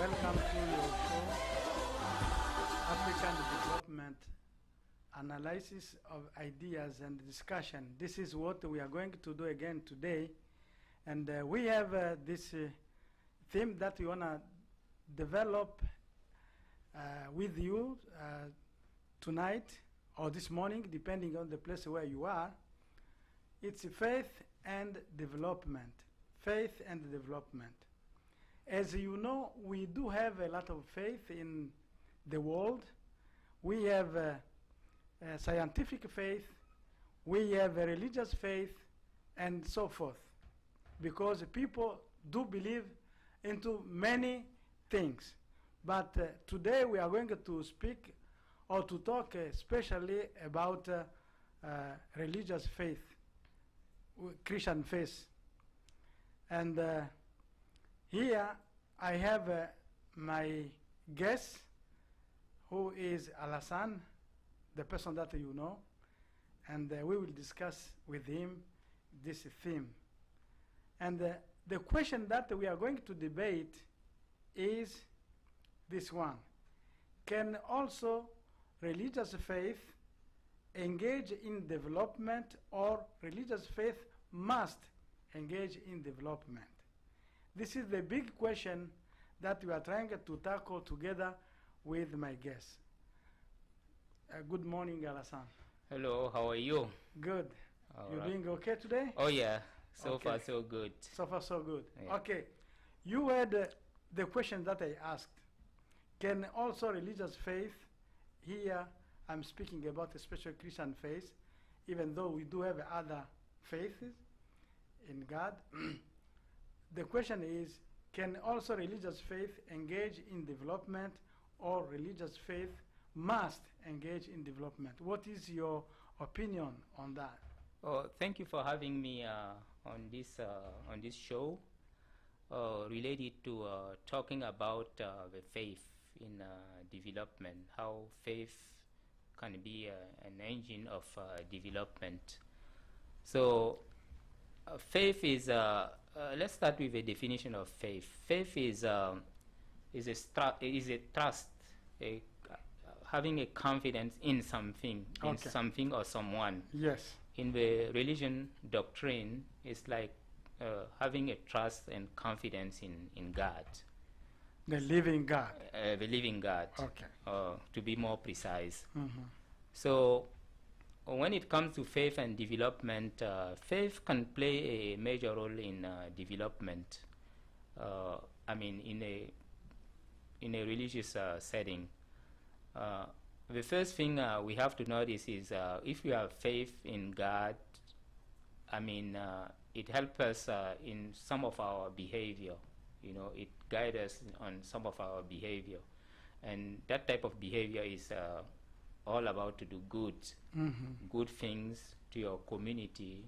welcome to your show, African Development Analysis of Ideas and Discussion. This is what we are going to do again today. And we have this theme that we want to develop with you tonight or this morning, depending on the place where you are. It's faith and development. Faith and development. As you know, we do have a lot of faith in the world. We have a scientific faith, we have a religious faith, and so forth. Because people do believe into many things. But today we are going to speak or to talk especially about religious faith, Christian faith. And here I have my guest, who is Alassane, the person that you know, and we will discuss with him this theme. And the question that we are going to debate is this one. Can also religious faith engage in development, or religious faith must engage in development? This is the big question that we are trying to tackle together with my guests. Good morning, Alassane. Hello, how are you? Good. You doing okay today? Oh yeah, so Okay. far so good. So far, so good. Yeah. Okay. You heard the question that I asked. Can also religious faith, here I'm speaking about a special Christian faith, even though we do have other faiths in God. The question is, can also religious faith engage in development, or religious faith must engage in development? What is your opinion on that? Oh, thank you for having me on this show related to talking about the faith in development, how faith can be an engine of development. So faith is, let's start with a definition of faith. Faith is a trust, having a confidence in something, in something or someone. Yes. In the religion doctrine, it's like having a trust and confidence in God. The living God. The living God, Okay. to be more precise. Mm-hmm. So when it comes to faith and development, faith can play a major role in development. I mean, in a religious setting. The first thing we have to notice is if we have faith in God, I mean, it helps us in some of our behavior. You know, it guides us on some of our behavior. And that type of behavior is all about to do good. Mm-hmm. Good things to your community,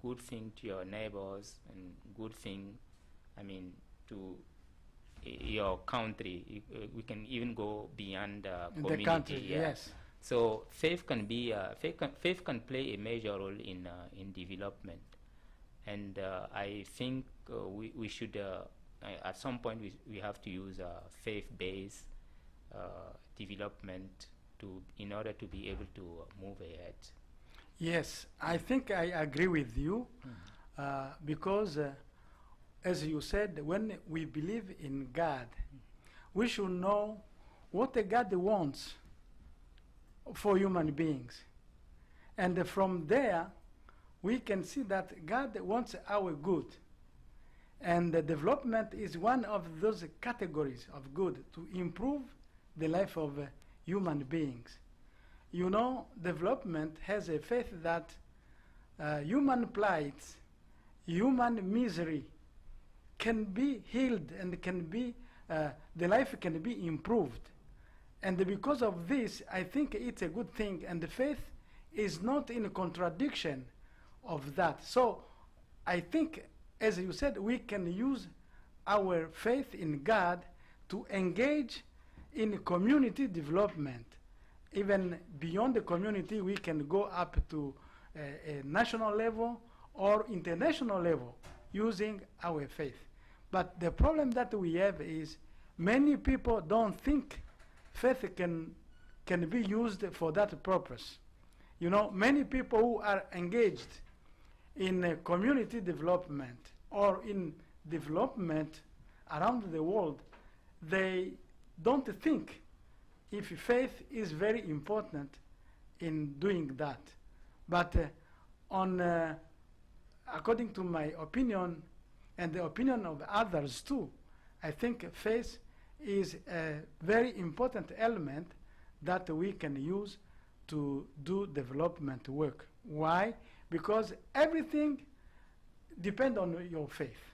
good thing to your neighbors, and good thing, I mean, to your country. We can even go beyond community. The country, yeah. yes. So faith can be faith can play a major role in development, and I think we should at some point we have to use faith-based development in order to be able to move ahead. Yes, I think I agree with you, because as you said, when we believe in God, we should know what the God wants for human beings. And from there, we can see that God wants our good. And the development is one of those categories of good to improve the life of human beings. You know, development has a faith that human plights, human misery can be healed, and can be the life can be improved. And because of this, I think it's a good thing, and the faith is not in contradiction of that. So I think, as you said, we can use our faith in God to engage in community development. Even beyond the community, we can go up to a national level or international level using our faith. But the problem that we have is many people don't think faith can be used for that purpose. You know, many people who are engaged in community development or in development around the world, they don't think if faith is very important in doing that. But according to my opinion and the opinion of others too, I think faith is a very important element that we can use to do development work. Why? Because everything depends on your faith.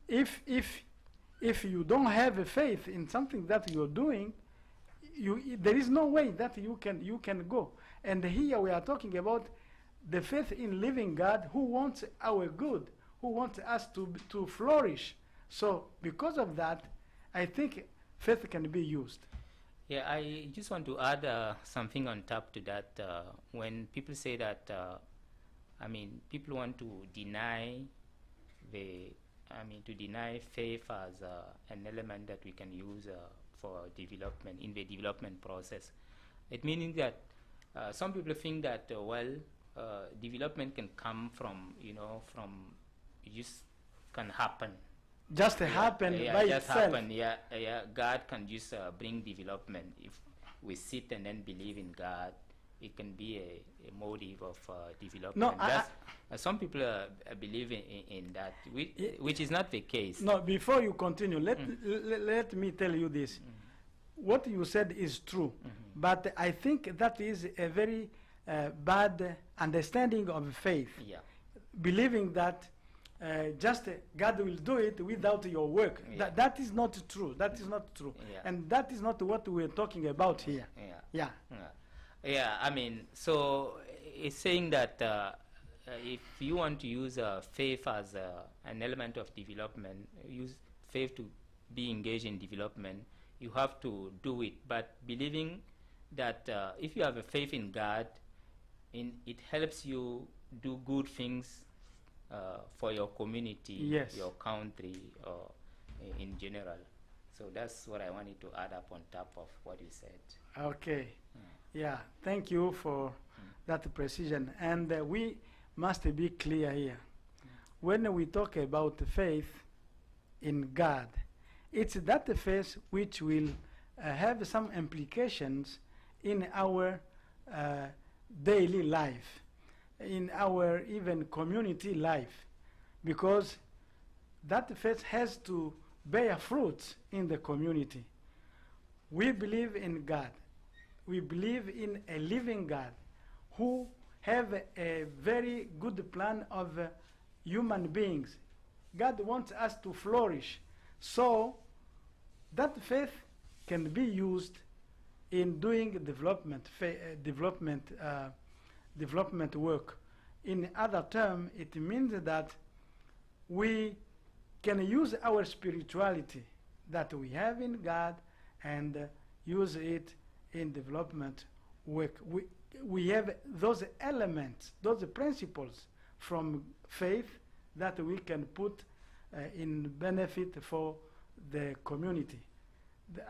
If you don't have a faith in something that you're doing, there is no way that you can go. And here we are talking about the faith in living God who wants our good, who wants us to flourish. So because of that, I think faith can be used. Yeah, I just want to add something on top to that. When people say that, people want to deny deny faith as an element that we can use for development, in the development process. It means that some people think that, development can come from, it just can happen. Just happen by just itself. Happen. God can just bring development. If we sit and then believe in God, it can be a motive of development. No, some people believe in that, which is not the case. No, before you continue, let me tell you this. What you said is true, but I think that is a very bad understanding of faith. Yeah. Believing that just God will do it without your work. Yeah. That is not true. That is not true. Yeah. And that is not what we're talking about here. So it's saying that if you want to use faith as an element of development, use faith to be engaged in development, you have to do it. But believing that if you have a faith in God, it helps you do good things for your community, yes, your country, or in general. So that's what I wanted to add up on top of what you said. Okay. Yeah, thank you for that precision. And we must be clear here. When we talk about faith in God, it's that faith which will have some implications in our daily life, in our even community life, because that faith has to bear fruits in the community. We believe in God. We believe in a living God who have a very good plan of human beings. God wants us to flourish. So that faith can be used in doing development work. In other terms, it means that we can use our spirituality that we have in God and use it in development work. We have those elements, those principles from faith that we can put in benefit for the community.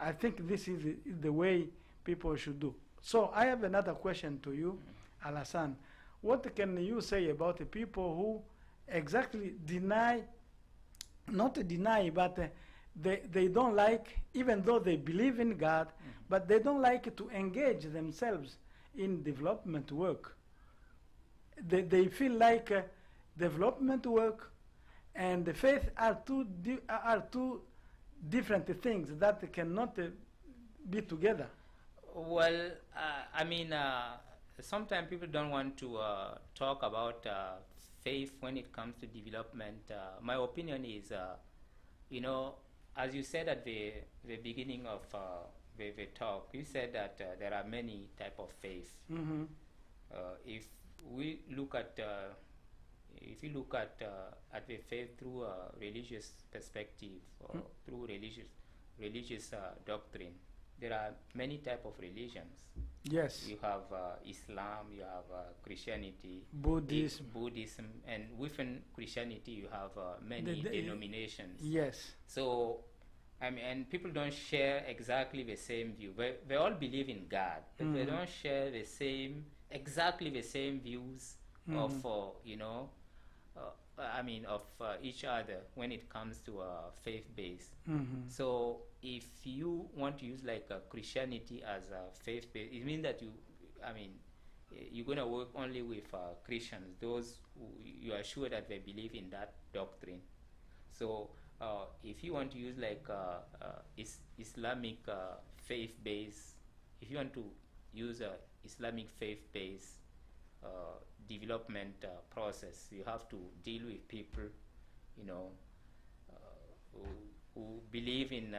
I think this is the way people should do. So I have another question to you, Alassane. What can you say about the people who exactly not deny, but they don't like, even though they believe in God, but they don't like to engage themselves in development work. They feel like development work and the faith are two different things that cannot be together. Well, sometimes people don't want to talk about faith when it comes to development. My opinion is, as you said at the beginning of the talk, you said that there are many type of faith. If we look at the faith through a religious perspective or through religious doctrine, there are many type of religions. Yes. You have Islam, you have Christianity, Buddhism, and within Christianity you have many denominations. Yes. So I mean, and people don't share exactly the same view. They all believe in God, but they don't share exactly the same views of, I mean, of each other when it comes to faith base. So if you want to use like Christianity as a faith base, it means that I mean, you're going to work only with Christians, those who you are sure that they believe in that doctrine. So if you want to use like Islamic faith base, if you want to use a Islamic faith base development process, you have to deal with people, you know, who believe in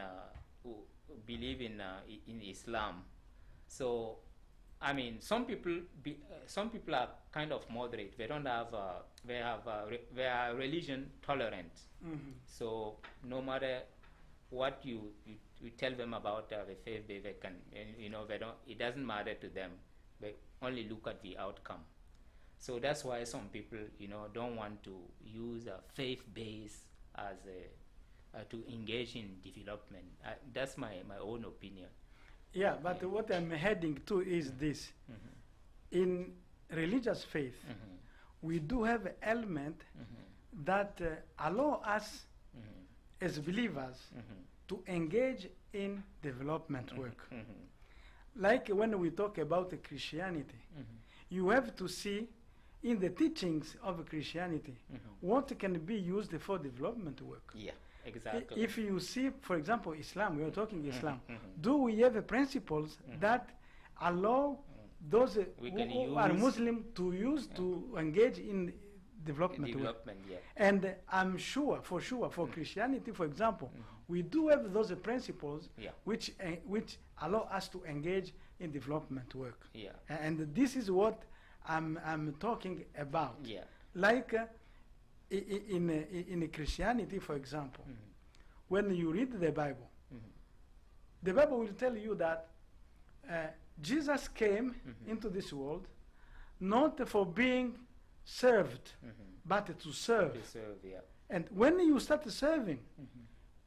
in Islam. So I mean, some people are kind of moderate. They don't have they are religion tolerant. So no matter what you tell them about the faith, they can, you know, they don't. It doesn't matter to them. They only look at the outcome. So that's why some people, you know, don't want to use a faith base as to engage in development. That's my own opinion. Yeah, but what I'm heading to is this. In religious faith, we do have an element that allow us as believers to engage in development work. Like when we talk about Christianity, you have to see in the teachings of Christianity what can be used for development work. Yeah. Exactly. If you see, for example, Islam, we are talking Islam, do we have principles that allow those who are Muslim to use to engage in development work? Yeah. And I'm sure, for Christianity, for example, we do have those principles which allow us to engage in development work. Yeah. And this is what I'm talking about. Yeah. Like in Christianity, for example, when you read the Bible will tell you that Jesus came into this world not for being served, but to serve. To serve, yeah. And when you start serving,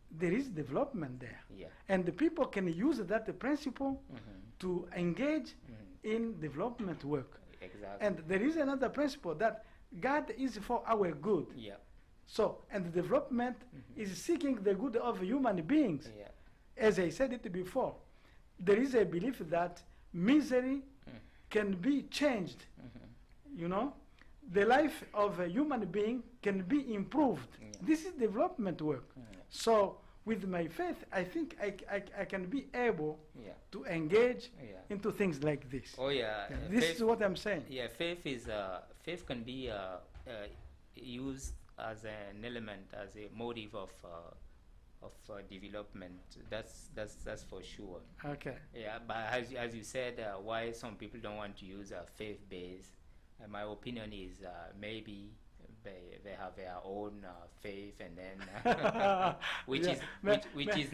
there is development there. Yeah. And the people can use that principle to engage in development work. Exactly. And there is another principle that God is for our good. Yeah. So, and the development is seeking the good of human beings. Yeah. As I said it before, there is a belief that misery can be changed. You know, the life of a human being can be improved. This is development work. So, with my faith, I think I can be able to engage into things like this. Oh yeah. This faith is what I'm saying. Yeah, faith can be used as an element, as a motive of development. That's for sure. Okay. Yeah, but as you said, why some people don't want to use a faith base? My opinion is maybe they have their own faith, and then which is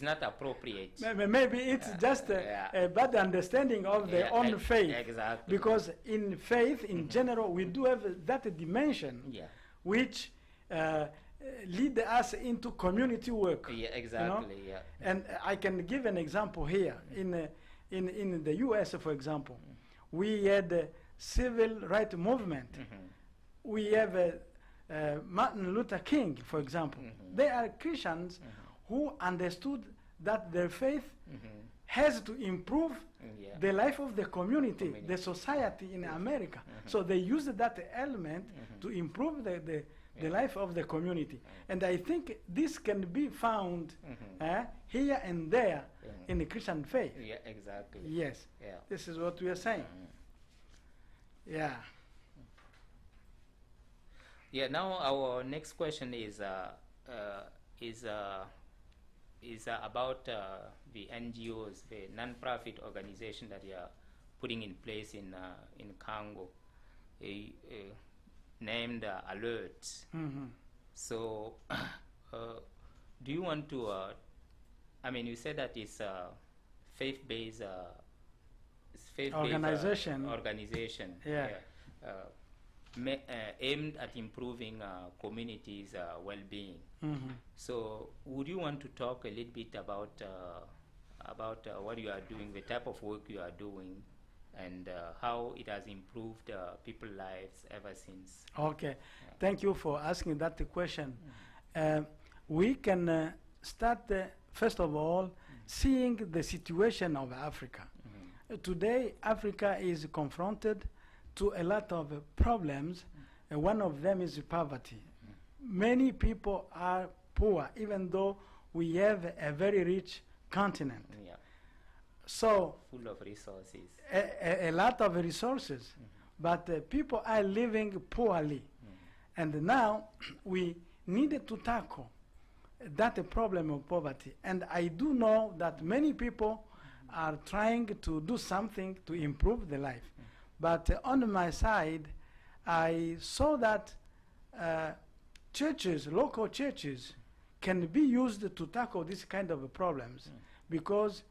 not appropriate. Maybe it's just a bad understanding of their own faith. Exactly. Because in faith, in general, we do have that dimension which lead us into community work. Yeah, exactly. You know? And I can give an example here. In the U.S., for example, we had a civil rights movement. We have Martin Luther King, for example. They are Christians who understood that their faith has to improve the life of the community, the society in America. So they used that element to improve the life of the community. And I think this can be found here and there in the Christian faith. Yeah, exactly. Yes. Yeah. This is what we are saying. Yeah. Yeah. Now our next question is about the NGOs, the non-profit organization that you are putting in place in Congo, named Alert. So, do you want to? I mean, you said that it's faith-based organization. Organization. Yeah. aimed at improving communities' well-being. So, would you want to talk a little bit about what you are doing, the type of work you are doing, and how it has improved people's lives ever since? Okay, thank you for asking that question. We can start, first of all, seeing the situation of Africa. Today, Africa is confronted to a lot of problems, and one of them is poverty. Many people are poor, even though we have a very rich continent. So, full of resources. A lot of resources, but people are living poorly. And now we needed to tackle that problem of poverty. And I do know that many people are trying to do something to improve their life. But on my side, I saw that churches, local churches, can be used to tackle this kind of problems, because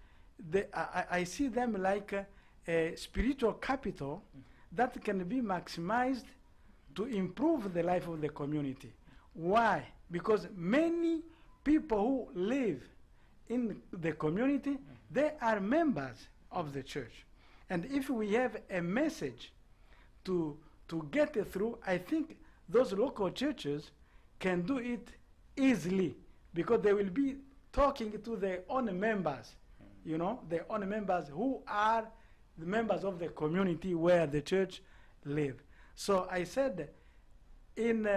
I see them like a spiritual capital that can be maximized to improve the life of the community. Why? Because many people who live in the community, they are members of the church. And if we have a message to get it through, I think those local churches can do it easily, because they will be talking to their own members, you know, their own members who are the members of the community where the church live. So I said, in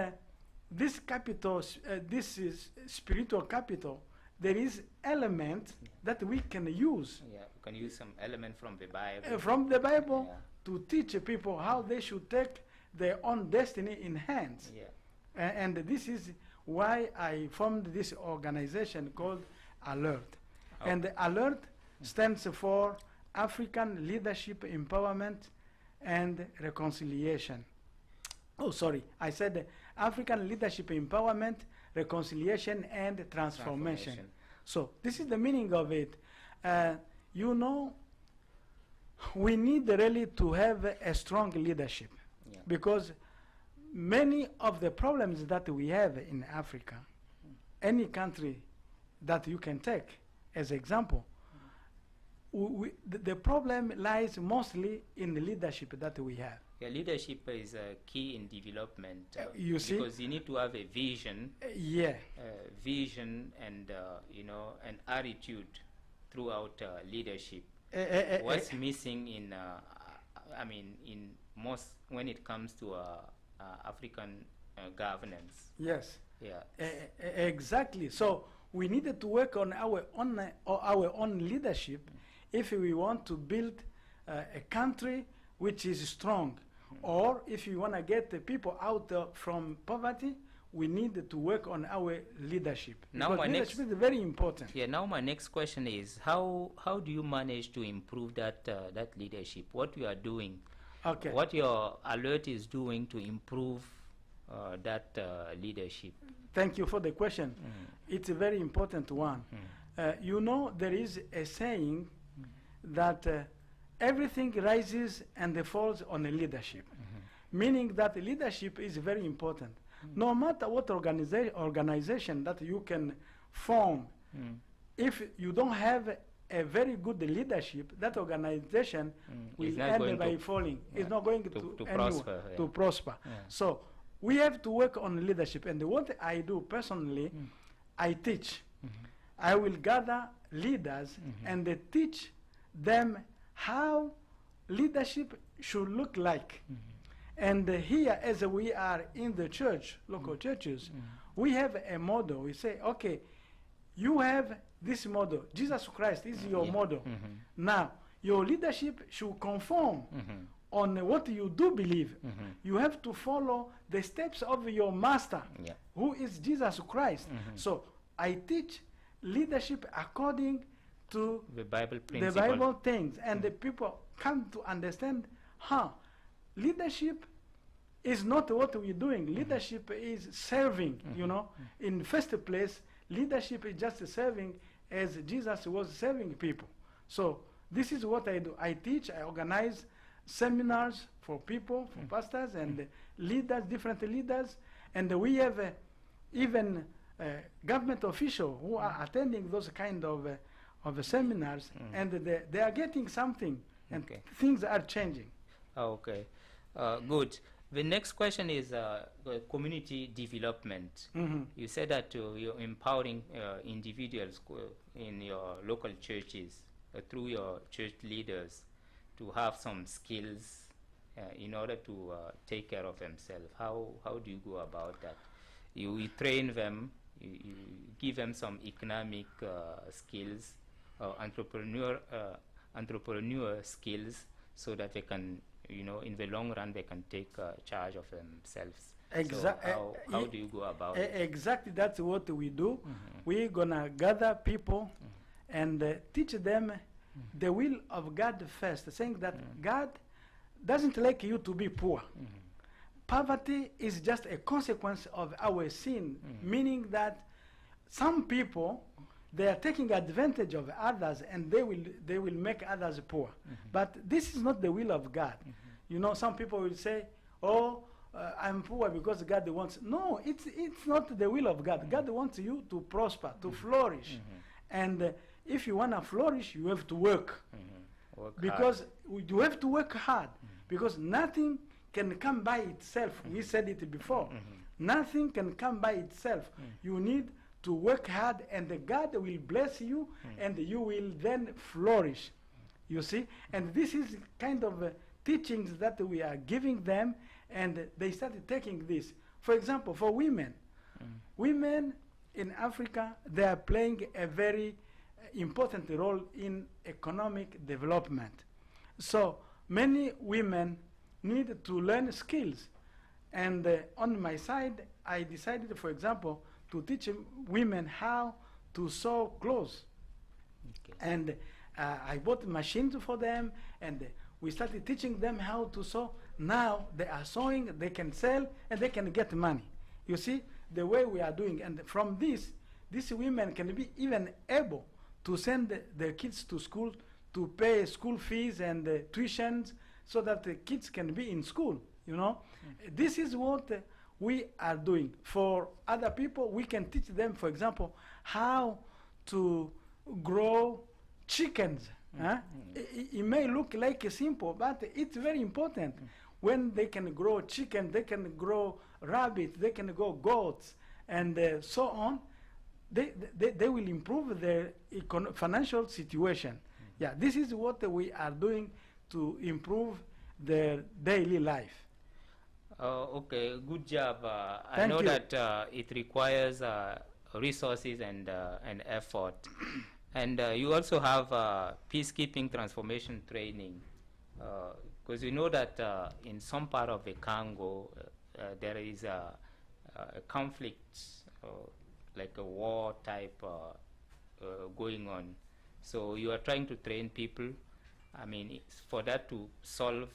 this capital, this is spiritual capital, there is element that we can use. Yeah, we can use some element from the Bible. From the Bible, to teach people how they should take their own destiny in hands. And this is why I formed this organization called ALERT. And the ALERT stands for African Leadership Empowerment and Reconciliation. Oh, sorry, I said African Leadership Empowerment, Reconciliation and Transformation. So this is the meaning of it. You know, we need really to have a strong leadership, because many of the problems that we have in Africa, any country that you can take as example, the problem lies mostly in the leadership that we have. Yeah, leadership is key in development. You see, because you need to have a vision. Vision and you know, an attitude throughout leadership. What's missing in, I mean, in most when it comes to African governance? Yes. Yeah. Exactly. So we needed to work on our own leadership if we want to build a country which is strong, or if we want to get the people out from poverty, we need to work on our leadership. Now my leadership is very important. Yeah. Now my next question is, how do you manage to improve that that leadership? What you are doing? Okay. What your ALERT is doing to improve that leadership? Thank you for the question. It's a very important one. You know, there is a saying that everything rises and falls on the leadership, meaning that leadership is very important. No matter what organization that you can form, if you don't have a very good leadership, that organization will end by falling. It's not going to prosper. So we have to work on leadership. And what I do personally, I teach. I will gather leaders and teach them how leadership should look like. And here, as we are in the church, local churches, we have a model. We say, okay, you have this model. Jesus Christ is your model. Now, your leadership should conform on what you do believe. You have to follow the steps of your master, who is Jesus Christ. So I teach leadership according to the Bible principle. The Bible things, and the people come to understand, leadership is not what we're doing. Leadership is serving, you know. In first place, leadership is just serving as Jesus was serving people. So this is what I do. I teach, I organize seminars for people, for pastors and leaders, different leaders, and we have even government officials who are attending those kind of seminars, and they are getting something, and things are changing. Okay, good. The next question is community development. You said that you're empowering individuals in your local churches through your church leaders to have some skills in order to take care of themselves. How do you go about that? You train them, you give them some economic skills, entrepreneur skills, so that they can, in the long run, they can take charge of themselves. Exactly. So how do you go about it? Exactly, that's what we do. We're gonna gather people and teach them the will of God first, saying that God doesn't like you to be poor. Poverty is just a consequence of our sin, meaning that some people, they are taking advantage of others, and they will make others poor. But this is not the will of God. Some people will say, oh, I'm poor because God wants. No, it's not the will of God. God wants you to prosper, to flourish. And if you want to flourish, you have to work. Because you have to work hard, because nothing can come by itself. We said it before. Nothing can come by itself. You need to work hard, and God will bless you, and you will then flourish. You see? And this is kind of teachings that we are giving them, and they started taking this. For example, for women. Women in Africa, they are playing a very important role in economic development. So many women need to learn skills. And on my side, I decided, for example, to teach women how to sew clothes. And I bought machines for them, and we started teaching them how to sew. Now they are sewing, they can sell, and they can get money. You see, the way we are doing. And from this, these women can be even able to send their kids to school, to pay school fees and tuitions, so that the kids can be in school, This is what we are doing. For other people, we can teach them, for example, how to grow chickens. It may look like simple, but it's very important. When they can grow chicken, they can grow rabbits, they can grow goats, and so on. They will improve their financial situation. Yeah, this is what we are doing to improve their daily life. Okay, good job. I Thank know you. that it requires resources and effort. And you also have peacekeeping transformation training, because you know that in some part of the Congo there is a conflict, like a war type going on. So you are trying to train people, for that to solve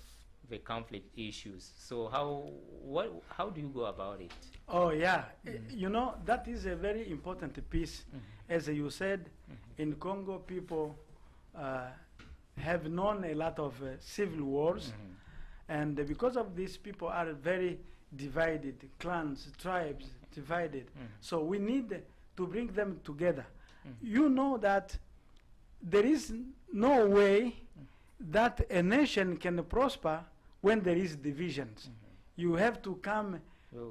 the conflict issues. So how do you go about it? Oh yeah, that is a very important piece. As you said, in Congo, people have known a lot of civil wars, and because of this, people are very divided, clans, tribes divided. So we need to bring them together. You know that there is no way that a nation can prosper when there is divisions. You have to come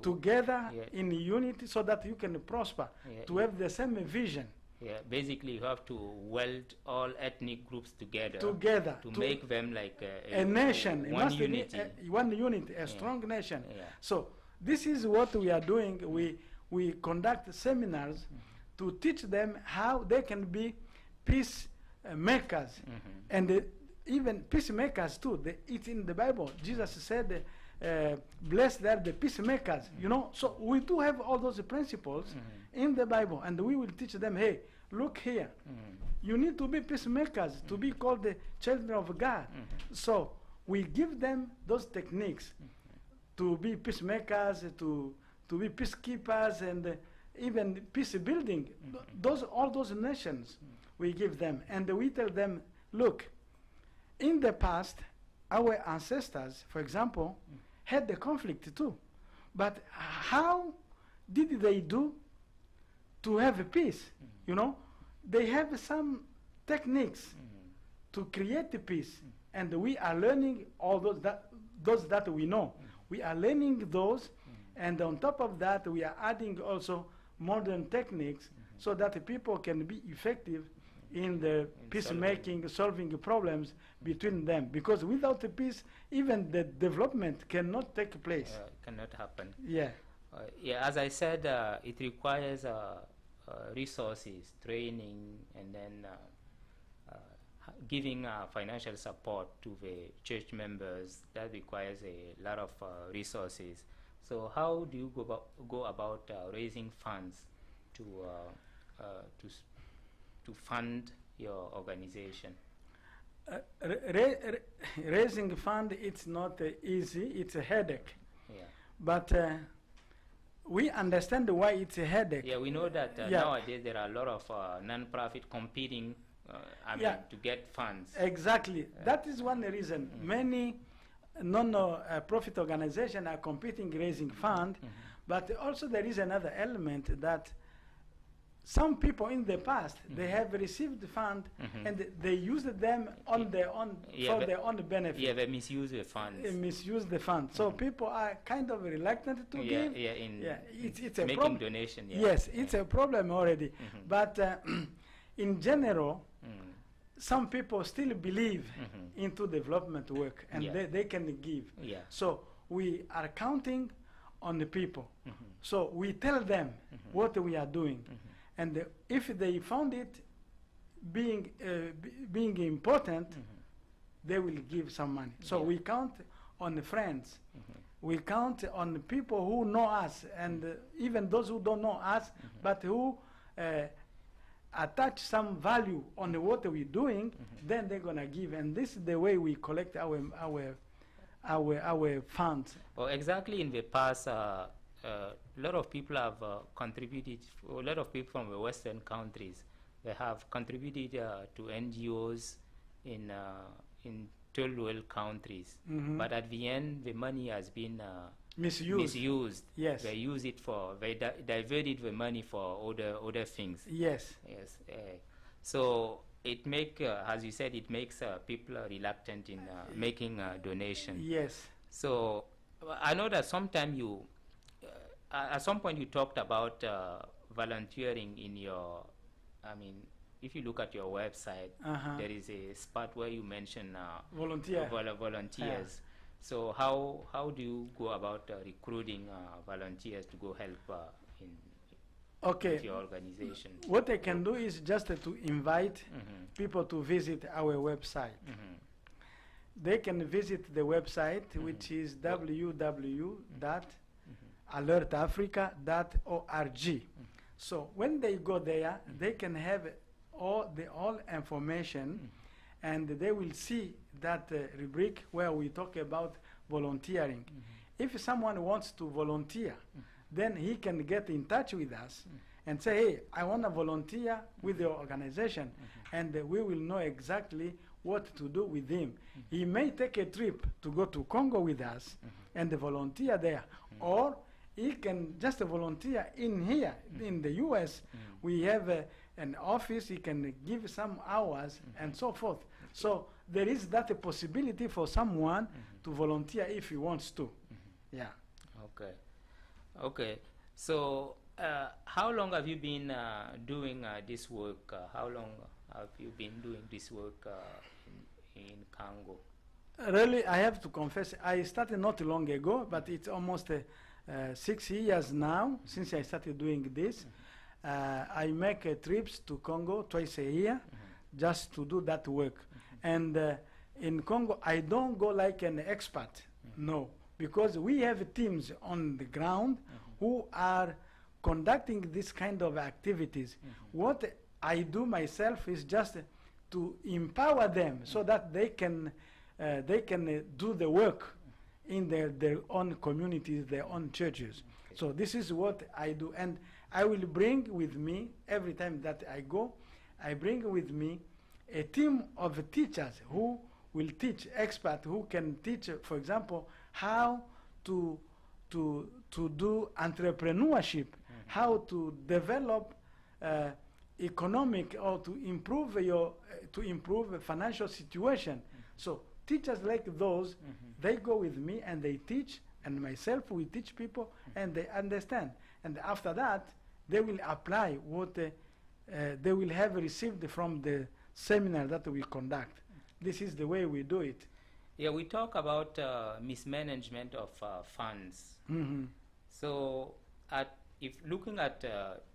together in unity so that you can prosper, to have the same vision. Yeah, basically you have to weld all ethnic groups together to make them like a nation, one unity. One unity, a strong nation. So this is what we are doing. We conduct seminars to teach them how they can be peace makers, and even peacemakers too. It's in the Bible. Jesus said, blessed are the peacemakers. So we do have all those principles in the Bible, and we will teach them, hey, look here, you need to be peacemakers to be called the children of God. So we give them those techniques to be peacemakers, to be peacekeepers, and even peace building. All those nations we give them, and we tell them, look, in the past, our ancestors, for example, had the conflict too. But how did they do to have a peace? You know, they have some techniques to create the peace, and we are learning all those that we know. We are learning those, and on top of that, we are adding also modern techniques so that the people can be effective in the peacemaking, solving problems between them. Because without the peace, even the development cannot take place. Cannot happen. Yeah. Yeah, as I said, it requires resources, training, and then giving financial support to the church members. That requires a lot of resources. So how do you go about raising funds to fund your organization? Raising fund, it's not easy. It's a headache. Yeah. But we understand why it's a headache. Yeah, we know that nowadays there are a lot of non-profit competing to get funds. Exactly. That is one reason. Many non-profit organizations are competing raising fund, but also there is another element that some people in the past, they have received fund and they used them on their own, for their own benefit. Yeah, they misuse the funds. They misuse the fund. So people are kind of reluctant to give. Yeah, it's a making donation. Yeah. Yes, it's a problem already. But in general, some people still believe into development work, and they can give. Yeah. So we are counting on the people. So we tell them what we are doing. And if they found it being important, they will give some money. So we count on the friends. We count on the people who know us, and even those who don't know us, but who attach some value on what we're doing, then they're gonna give. And this is the way we collect our funds. Well, exactly. In the past, a lot of people have contributed. A lot of people from the Western countries, they have contributed to NGOs in third world countries. But at the end, the money has been misused. Yes. They use it for, they diverted the money for other things. Yes. Yes. So it as you said, it makes people reluctant in making a donation. Yes. So I know that sometimes at some point you talked about volunteering in your, if you look at your website, there is a spot where you mention volunteers. So how do you go about recruiting volunteers to go help with your organization? What I can do is just to invite people to visit our website. They can visit the website, which is www.alertafrica.org. So when they go there, they can have all information, and they will see that rubric where we talk about volunteering. If someone wants to volunteer, then he can get in touch with us and say, hey, I want to volunteer with your organization, and we will know exactly what to do with him. He may take a trip to go to Congo with us and volunteer there, or he can just volunteer in here, in the US. We have an office, he can give some hours and so forth. So there is that possibility for someone to volunteer if he wants to. Yeah. Okay. So how long have you been doing this work? How long have you been doing this work in Congo? Really, I have to confess, I started not long ago, but it's almost 6 years now since I started doing this. I make trips to Congo twice a year just to do that work. And in Congo, I don't go like an expert, no, because we have teams on the ground who are conducting this kind of activities. What I do myself is just to empower them so that they can do the work in their own communities, their own churches. So this is what I do. And I will bring with me, every time that I go, I bring with me a team of teachers who will teach, expert who can teach, for example, how to do entrepreneurship, how to develop economic, or to improve a financial situation. So teachers like those, they go with me and they teach, and myself we teach people, and they understand. And after that, they will apply what they will have received from the seminar that we conduct. This is the way we do it. Yeah, we talk about mismanagement of funds. So, if looking at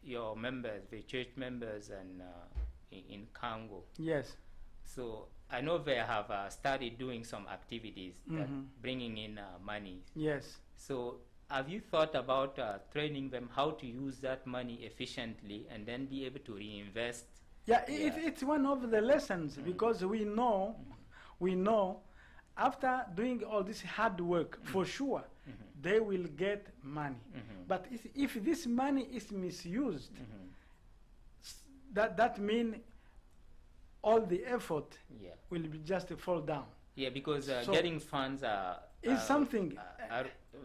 your members, the church members, and in Congo, yes. So I know they have started doing some activities that bringing in money. Yes. So have you thought about training them how to use that money efficiently and then be able to reinvest? Yeah, it's one of the lessons, because we know after doing all this hard work, for sure, they will get money. But if this money is misused, that means all the effort will be just fall down. Yeah, because so getting funds is something.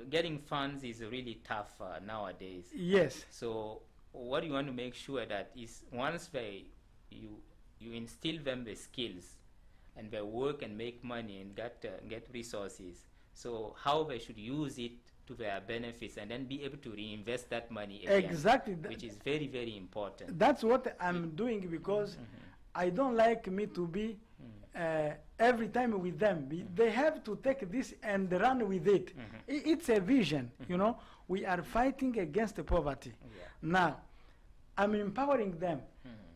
Getting funds is really tough nowadays. Yes. So what you want to make sure that is once you instill them the skills, and they work and make money and get resources. So how they should use it to their benefits, and then be able to reinvest that money again, exactly, which is very, very important. That's what I'm doing, because I don't like me to be every time with them. They have to take this and run with it. It's a vision, you know. We are fighting against poverty. Now, I'm empowering them.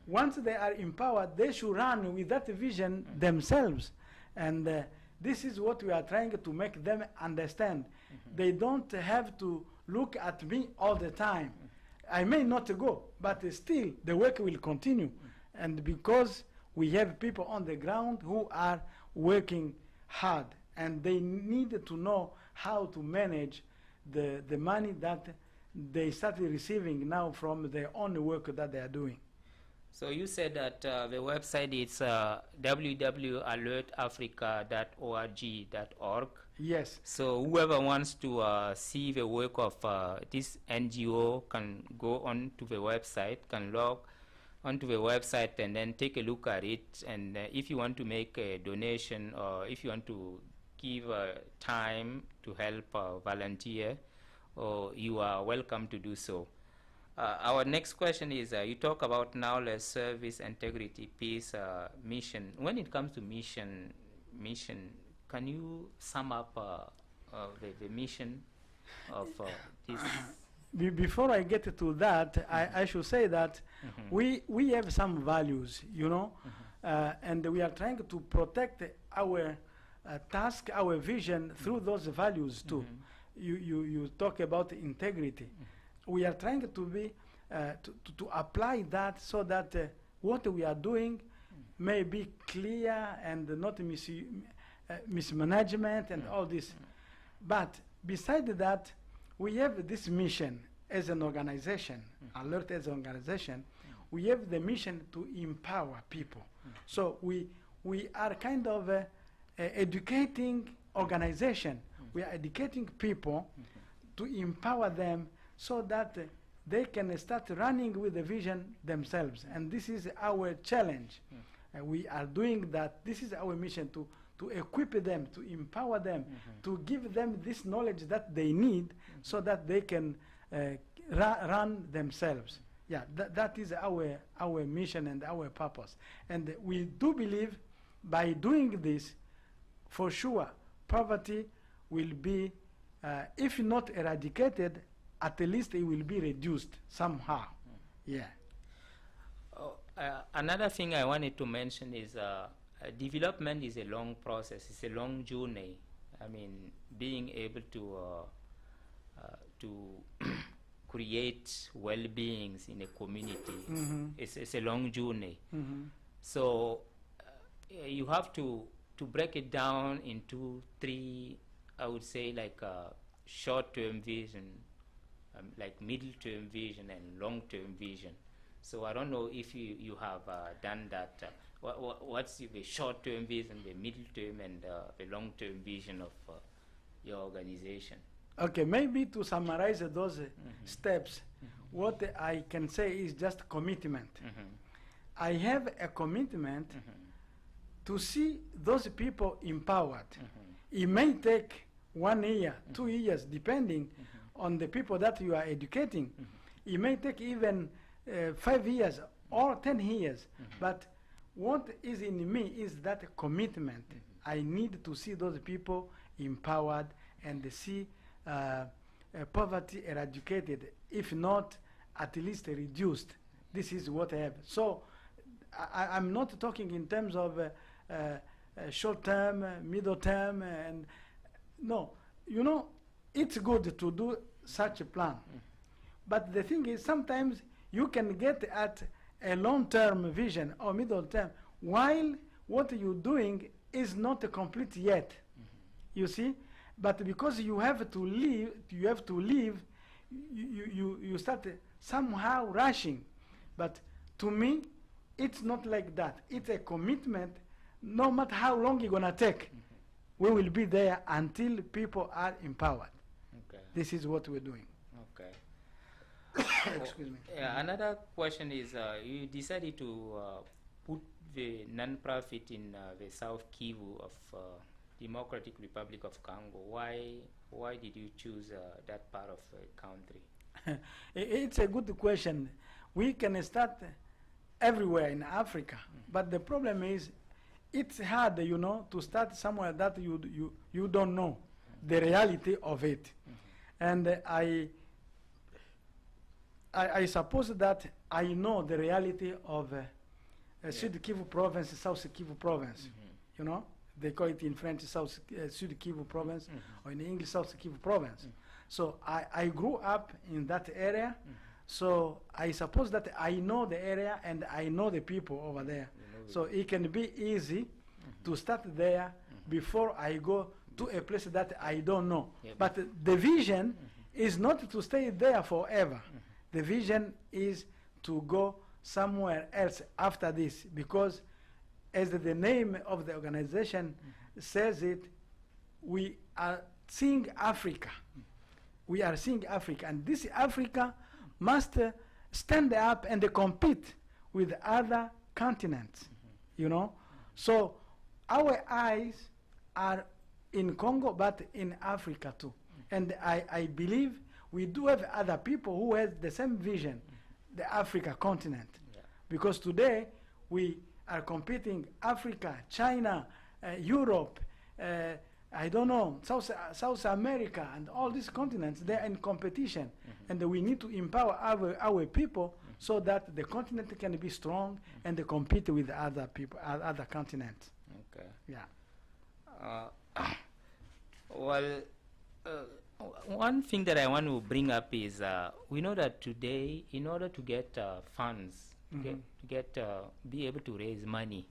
Once they are empowered, they should run with that vision themselves. And this is what we are trying to make them understand. They don't have to look at me all the time. I may not go, but still the work will continue. And because we have people on the ground who are working hard, and they need to know how to manage the money that they started receiving now from their own work that they are doing. So you said that the website is www.alertafrica.org.org. Yes. So whoever wants to see the work of this NGO can go on to the website, can log onto the website and then take a look at it. And if you want to make a donation, or if you want to give time to help volunteer, you are welcome to do so. Our next question is, you talk about knowledge, service, integrity, peace, mission. When it comes to mission, can you sum up the mission of this? Before I get to that, I should say that we have some values, you know, and we are trying to protect our task, our vision through those values too. You talk about integrity. We are trying to be to apply that, so that what we are doing may be clear and not mismanagement and all this. But besides that, we have this mission as an organization, Alert as an organization. We have the mission to empower people. So we are kind of a educating organization. We are educating people to empower them, so that they can start running with the vision themselves. And this is our challenge. We are doing that. This is our mission, to equip them, to empower them, to give them this knowledge that they need, so that they can run themselves. Yeah, that is our mission and our purpose. And we do believe by doing this, for sure, poverty will be, if not eradicated, at least it will be reduced somehow. Yeah. Another thing I wanted to mention is development is a long process. It's a long journey. I mean, being able to create well-beings in a community, it's a long journey. So you have to break it down into three, I would say, like short-term vision, like middle-term vision and long-term vision. So I don't know if you have done that. What's the short-term vision, the middle-term, and the long-term vision of your organization? Okay, maybe to summarize those steps, what I can say is just commitment. I have a commitment to see those people empowered. It may take 1 year, 2 years, depending on the people that you are educating. It may take even 5 years or 10 years. But what is in me is that commitment. I need to see those people empowered and see poverty eradicated, if not at least reduced. This is what I have. So I'm not talking in terms of short term, middle term, and no. You know, it's good to do such a plan. But the thing is, sometimes you can get at a long-term vision or middle term while what you're doing is not complete yet. You see? But because you have to leave, you start somehow rushing. But to me, it's not like that. It's a commitment. No matter how long it's gonna take, we will be there until people are empowered. Okay. This is what we're doing. Okay. Excuse me. Yeah, another question is, you decided to put the non-profit in the South Kivu of Democratic Republic of Congo. Why did you choose that part of the country? It's a good question. We can start everywhere in Africa, but the problem is it's hard, you know, to start somewhere that you don't know the reality of it. And I suppose that I know the reality of Sud Kivu province, South Kivu province. You know, they call it in French South Sud Kivu province, or in English South Kivu province. So I grew up in that area. So I suppose that I know the area and I know the people over there. So it can be easy to start there before I go to a place that I don't know. But the vision is not to stay there forever. The vision is to go somewhere else after this, because as the name of the organization says it, we are seeing Africa. We are seeing Africa, and this Africa must stand up and compete with other continents, you know. So our eyes are in Congo, but in Africa too. And I believe we do have other people who have the same vision, the Africa continent. Because today we are competing Africa, China, Europe, I don't know, South America, and all these continents, they're in competition. And we need to empower our people so that the continent can be strong and they compete with other people, other continents. Okay. Yeah. Well, one thing that I want to bring up is we know that today, in order to get funds, be able to raise money,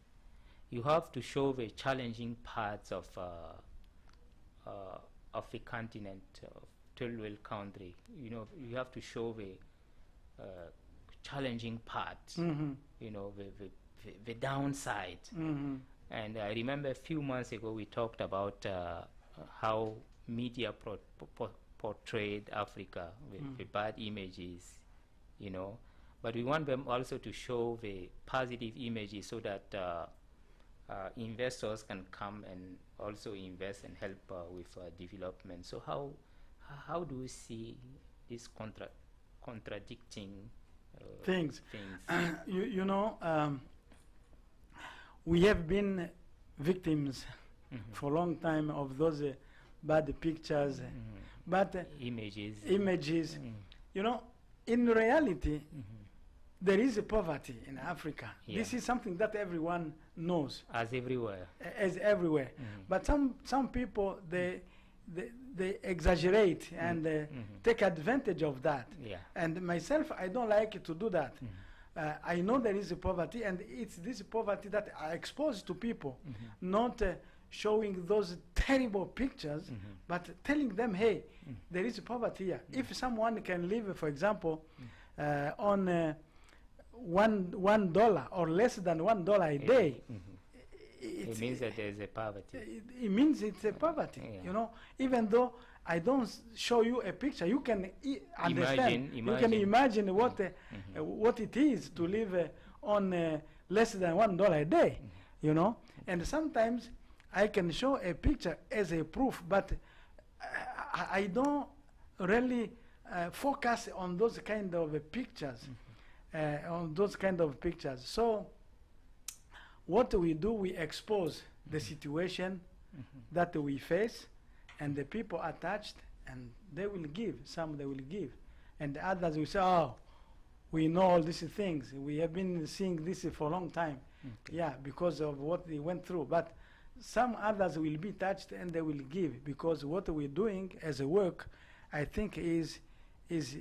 you have to show the challenging parts of a continent, third world country. You know, you have to show the challenging parts. You know, the downside. And I remember a few months ago we talked about how media portrayed Africa with the bad images, you know. But we want them also to show the positive images so that investors can come and also invest and help with development. So how do we see these contradicting things? You know, we have been victims for a long time of those bad pictures, but images. You know, in reality, there is a poverty in Africa. This is something that everyone knows. As everywhere. As everywhere. But some people, they exaggerate and take advantage of that. And myself, I don't like to do that. I know there is a poverty, and it's this poverty that I expose to people, not showing those terrible pictures, but telling them, hey, there is a poverty here. If someone can live, for example, on $1 or less than $1 a day, it means that there's a poverty. It means it's a poverty. Yeah. You know, even though I don't show you a picture, you can understand. You can imagine what what it is to live on less than $1 a day. You know, and sometimes I can show a picture as a proof, but I don't really focus on those kind of pictures. On those kind of pictures. So what we do, we expose the situation that we face, and the people attached, and they will give. Some they will give, and the others will say, "Oh, we know all these things. We have been seeing this for a long time." Yeah, because of what they went through. But some others will be touched, and they will give, because what we're doing as a work, I think, is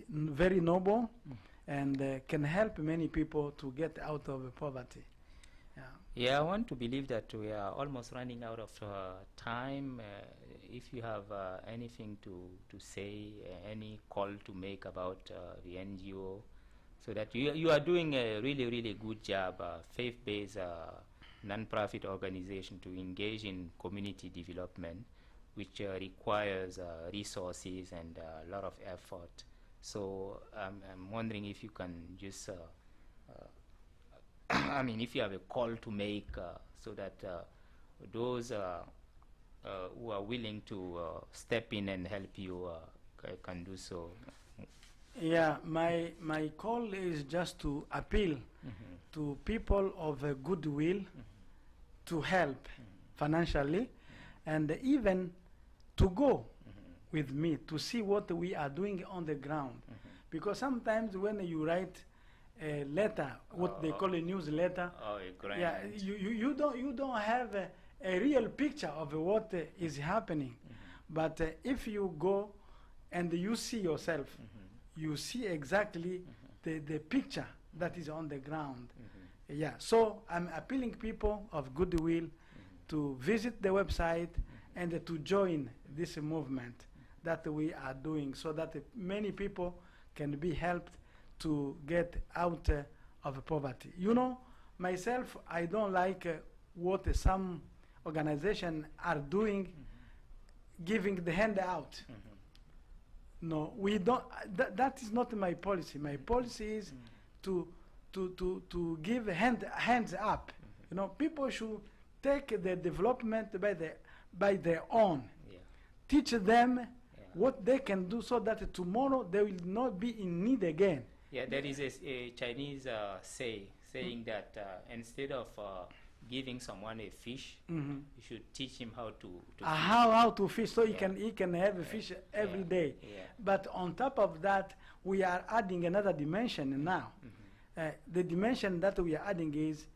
very noble, and can help many people to get out of poverty. Yeah, I want to believe that we are almost running out of time. If you have anything to say, any call to make about the NGO, so that you are doing a really, really good job, faith-based non-profit organization to engage in community development, which requires resources and a lot of effort. So I'm wondering if you can just I mean, if you have a call to make so that those who are willing to step in and help you can do so. Yeah, my call is just to appeal to people of goodwill to help financially, and even to go with me to see what we are doing on the ground. Because sometimes when you write a letter, what they call a newsletter, yeah, you don't have a real picture of what is happening. But if you go and you see yourself, you see exactly the picture that is on the ground. Yeah, so I'm appealing people of goodwill to visit the website and to join this movement that we are doing, so that many people can be helped to get out of poverty. You know, myself, I don't like what some organizations are doing, giving the hand out. No, we don't. That is not my policy. My policy is to give hands up. You know, people should take the development by their own. Teach them what they can do, so that tomorrow they will not be in need again. Yeah, there is a Chinese saying that instead of giving someone a fish, you should teach him how to fish. How to fish, so he can have a fish every day. But on top of that, we are adding another dimension now. The dimension that we are adding is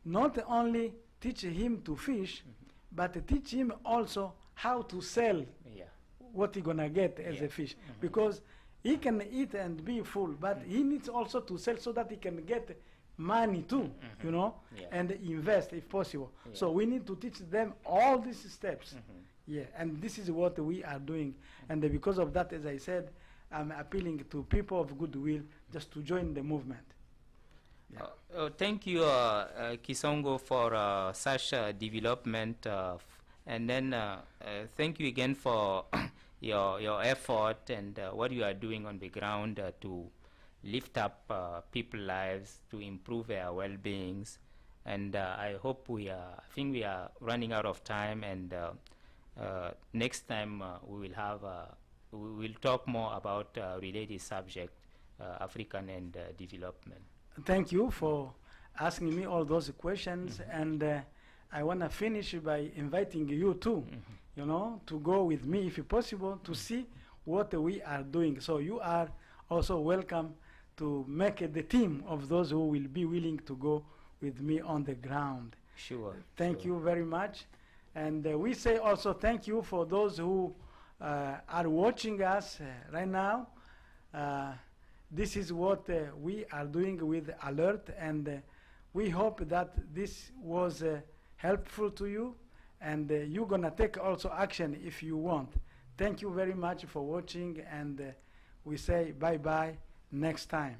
not only teach him to fish, but teach him also how to sell what he's gonna get as a fish. Because he can eat and be full, but he needs also to sell, so that he can get money too, you know, and invest if possible. So we need to teach them all these steps. Yeah, and this is what we are doing. And because of that, as I said, I'm appealing to people of goodwill just to join the movement. Thank you, Kisongo, for such development, and then thank you again for your effort and what you are doing on the ground to lift up people's lives, to improve their well-beings. And I hope I think we are running out of time, and next time we will talk more about related subject, African and development. Thank you for asking me all those questions, and I want to finish by inviting you too, you know, to go with me if possible to see what we are doing. So you are also welcome to make the team of those who will be willing to go with me on the ground. Sure. Thank you very much. And we say also thank you for those who are watching us right now. This is what we are doing with Alert, and we hope that this was helpful to you, and you're going to take also action if you want. Thank you very much for watching, and we say bye-bye next time.